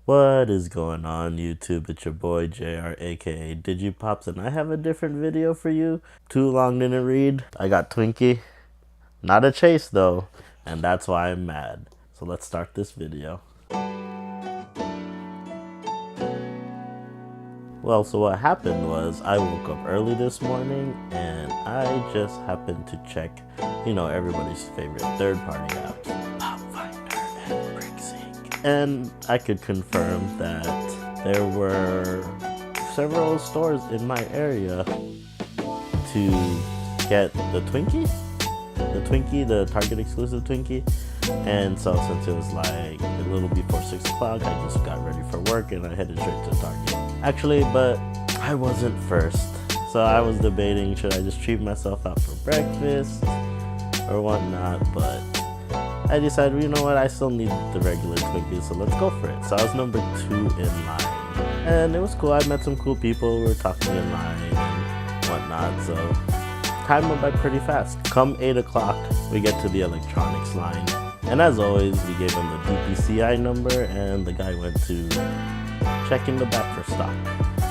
What is going on YouTube? It's your boy JR aka Digipops, and I have a different video for you. Too long didn't read. I got Twinkie. Not a chase though, and that's why I'm mad. So let's start this video. Well, so what happened was I woke up early this morning and I just happened to check, everybody's favorite third-party apps, and BrickSync. And I could confirm that there were several stores in my area to get the Twinkie, the Target exclusive Twinkie. And so since it was like a little before 6 o'clock, I just got ready for work and I headed straight to Target. Actually, but I wasn't first. So I was debating, should I just treat myself out for breakfast or whatnot, but I decided, you know what, I still need the regular Twinkies, so let's go for it. So I was number 2 in line. And it was cool, I met some cool people, we were talking in line and whatnot, so time went by pretty fast. Come 8 o'clock, we get to the electronics line. And as always, we gave him the DPCI number and the guy went to check in the back for stock.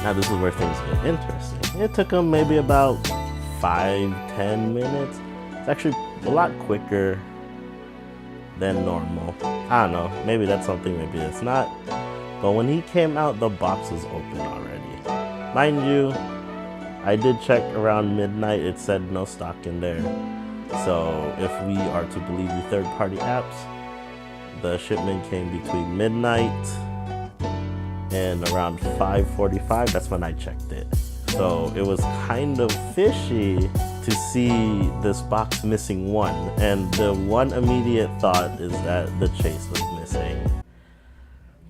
Now this is where things get interesting. It took him maybe about 5-10 minutes. It's actually a lot quicker than normal. I don't know, maybe that's something, maybe it's not. But when he came out, the box was open already. Mind you, I did check around midnight, it said no stock in there. So if we are to believe the third-party apps, the shipment came between midnight and around 5:45, that's when I checked it. So it was kind of fishy to see this box missing one. And the one immediate thought is that the chase was missing.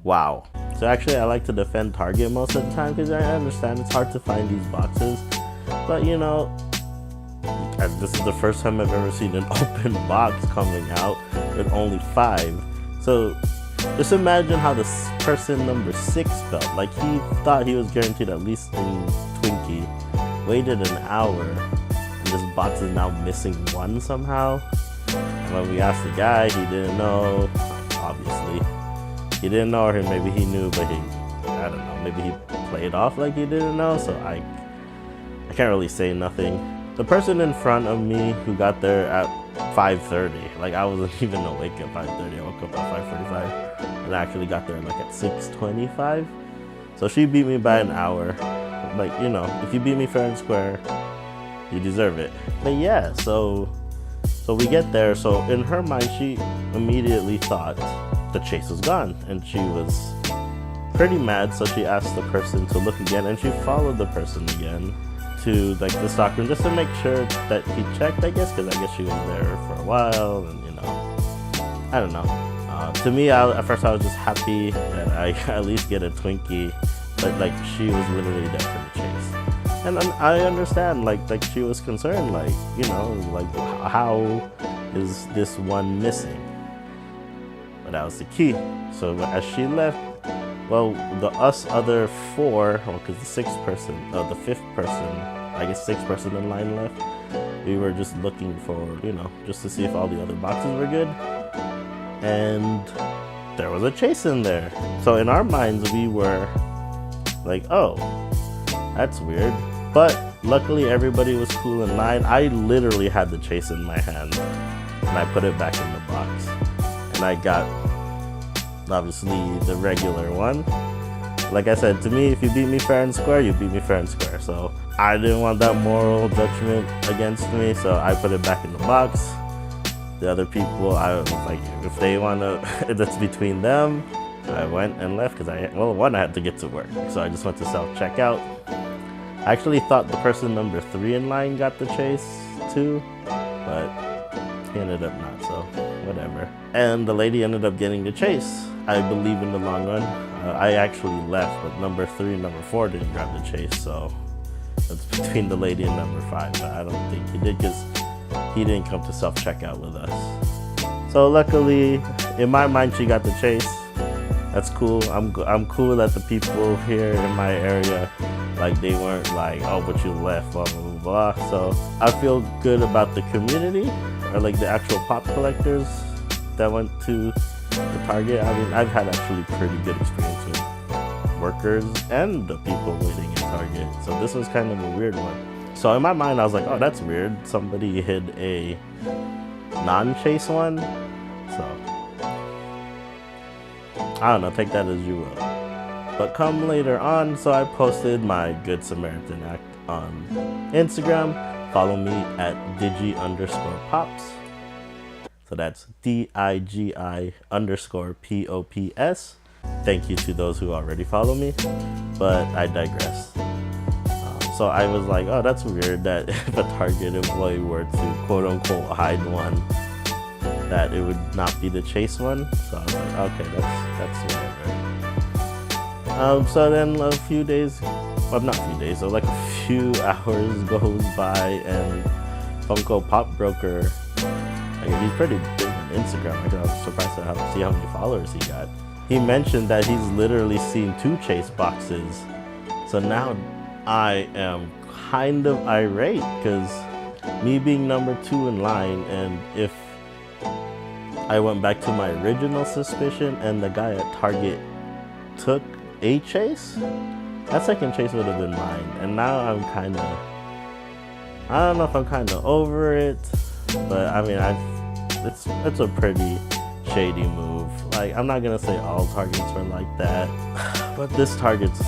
Wow. So actually I like to defend Target most of the time because I understand it's hard to find these boxes. But this is the first time I've ever seen an open box coming out with only 5. So just imagine how this person number 6 felt. Like he thought he was guaranteed at least a Twinkie, waited an hour, and this box is now missing 1 somehow. And when we asked the guy, he didn't know, obviously. He didn't know, or maybe he knew, but I don't know, maybe he played off like he didn't know, so I can't really say nothing. The person in front of me who got there at 5:30, like I wasn't even awake at 5:30, I woke up at 5:45 and I actually got there like at 6:25. So she beat me by an hour. Like, if you beat me fair and square, you deserve it. But yeah, so we get there, so in her mind she immediately thought the chase was gone and she was pretty mad, so she asked the person to look again and she followed the person again to like the stock room just to make sure that he checked, I guess, because I guess she was there for a while, and I don't know. To me, at first I was just happy that I at least get a Twinkie, but like she was literally there for the chase, and I understand like she was concerned, like how is this one missing? But that was the key. So as she left, well, the other 4, because the 5th person, I guess 6th person in line left, we were just looking for, just to see if all the other boxes were good. And there was a chase in there. So in our minds, we were like, oh, that's weird. But luckily, everybody was cool in line. I literally had the chase in my hand, and I put it back in the box. And I got, obviously, the regular one. Like I said, to me, if you beat me fair and square, you beat me fair and square. So I didn't want that moral judgment against me, so I put it back in the box. The other people, I was like, if they want to, that's between them. I went and left because I had to get to work. So I just went to self-checkout. I actually thought the person number 3 in line got the chase too, but he ended up not, so whatever. And the lady ended up getting the chase, I believe, in the long run. I actually left, but number 3 and number 4 didn't grab the chase, so that's between the lady and number 5, but I don't think he did because he didn't come to self-checkout with us. So luckily, in my mind, she got the chase. That's cool. I'm cool that the people here in my area, like, they weren't like, oh, but you left, blah, blah, blah, blah. So I feel good about the community, or like the actual pop collectors that went to the Target. I mean, I've had actually pretty good experience with workers and the people waiting in Target. So this was kind of a weird one. So in my mind, I was like, oh, that's weird. Somebody hid a non-chase one. So I don't know, take that as you will. But come later on, so I posted my Good Samaritan act on Instagram. Follow me at digi_pops. So that's DIGI_POPS. Thank you to those who already follow me, but I digress. So I was like, oh, that's weird that if a Target employee were to quote unquote hide one, that it would not be the chase one. So I was like, okay, that's whatever. So then a few days, well, not a few days, so like a few hours goes by, and Funko Pop Broker, he's pretty big on Instagram. I was surprised to see how many followers he got. He mentioned that he's literally seen 2 chase boxes. So now I am kind of irate, because me being number 2 in line, and if I went back to my original suspicion and the guy at Target took a chase, that second chase would have been mine. And now I'm kind of, I don't know if I'm kind of over it, but I mean, it's a pretty shady move. Like, I'm not gonna say all Targets are like that, but this Target's,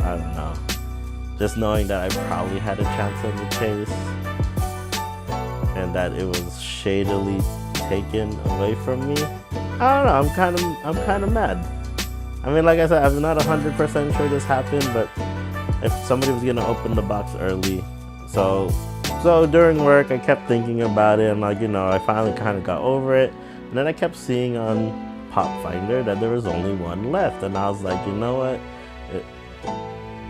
I don't know. Just knowing that I probably had a chance of the chase, and that it was shadily taken away from me. I don't know. I'm kind of mad. I mean, like I said, I'm not 100% sure this happened, but if somebody was gonna open the box early, so during work I kept thinking about it, and like, you know, I finally kind of got over it. And then I kept seeing on Pop Finder that there was only one left, and I was like, you know what?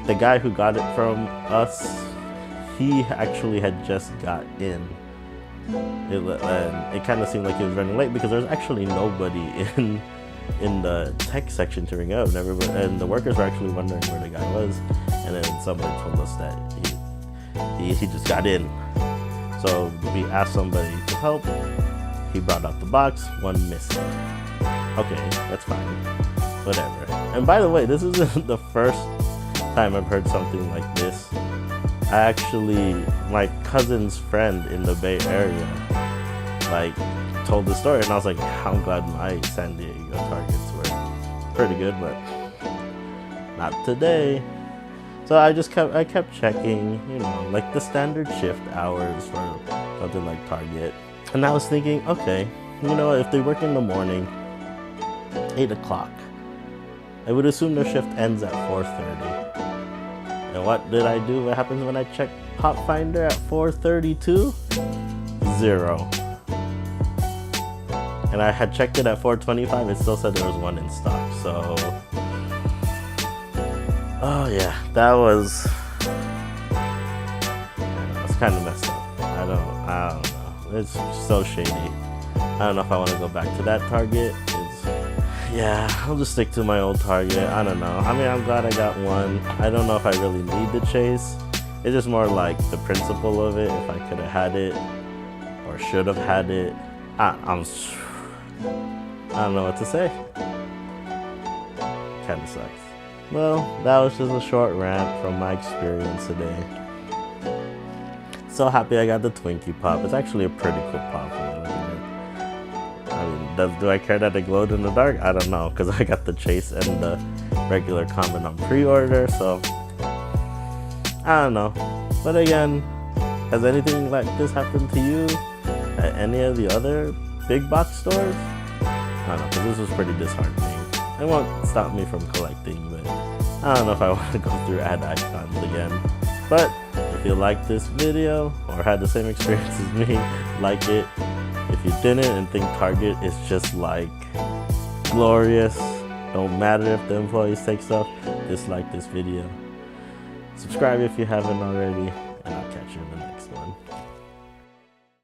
The guy who got it from us, he actually had just got in. It kind of seemed like he was running late, because there was actually nobody in the tech section to ring up, and the workers were actually wondering where the guy was. And then somebody told us that he just got in. So we asked somebody to help. He brought out the box, one missing. Okay, that's fine. Whatever. And by the way, this isn't the first time I've heard something like this. My cousin's friend in the Bay Area, like, told the story, and I was like, I'm glad my San Diego Targets were pretty good, but not today. So I kept checking, you know, like the standard shift hours for something like Target. And I was thinking, okay, you know, if they work in the morning, 8 o'clock, I would assume their shift ends at 4:30. And what did I do? What happens when I check Pop Finder at 4:32? 0. And I had checked it at 4:25. It still said there was one in stock. So, oh yeah, that was kind of messed up. I don't know. It's so shady. I don't know if I want to go back to that Target. Yeah, I'll just stick to my old Target. I don't know. I mean, I'm glad I got one. I don't know if I really need the chase. It's just more like the principle of it. If I could have had it, or should have had it. I don't know what to say. Kind of sucks. Well, that was just a short rant from my experience today. So happy I got the Twinkie pop. It's actually a pretty cool pop. I mean, do I care that it glowed in the dark? I don't know, because I got the chase and the regular common on pre-order, so I don't know. But again, has anything like this happened to you at any of the other big box stores? I don't know, because this was pretty disheartening. It won't stop me from collecting, but I don't know if I want to go through ad icons again. But if you liked this video or had the same experience as me, like it. If you didn't and think Target is just like glorious, don't matter if the employees take stuff, dislike this video. Subscribe if you haven't already.